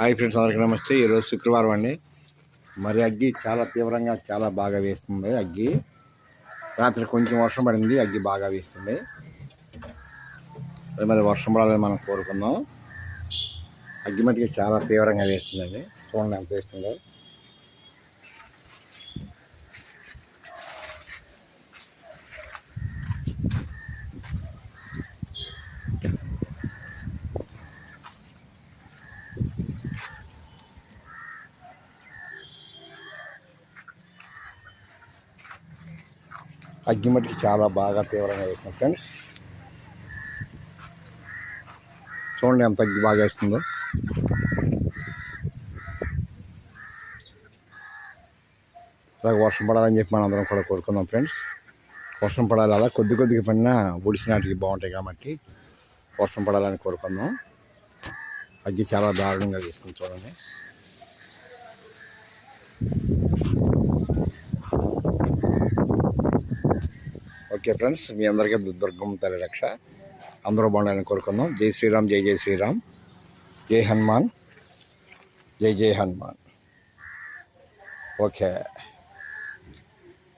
Hi friends, అందరికీ నమస్తే. ఈరోజు శుక్రవారం అండి. మరి అగ్గి చాలా తీవ్రంగా చాలా బాగా వేస్తుంది. అగ్గి రాత్రి కొంచెం వర్షం పడింది, అగ్గి బాగా వేస్తుంది. మరి వర్షం పడాలని మనం కోరుకుందాం. అగ్గి మట్టికి చాలా తీవ్రంగా వేస్తుందండి. చూడండి ఎంత వేస్తుందో. అగ్గి మట్టికి చాలా బాగా తీవ్రంగా వేస్తుంది ఫ్రెండ్స్. చూడండి ఎంత అగ్గి బాగా వేస్తుందో. అలాగే వర్షం పడాలని చెప్పి మనం అందరం కూడా కోరుకుందాం ఫ్రెండ్స్. వర్షం పడాలి, అలా కొద్దిగా పడినా ఒడిసినాటికి బాగుంటాయి కాబట్టి వర్షం పడాలని కోరుకుందాం. అగ్గి చాలా దారుణంగా వేస్తుంది చూడండి. ఓకే ఫ్రెండ్స్, మీ అందరికీ దుర్గమ్మ తల్లి రక్ష. అందరూ బాగుండాలని కోరుకుందాం. జై శ్రీరామ్, జై జై శ్రీరామ్, జై హనుమాన్, జై జై హనుమాన్. ఓకే.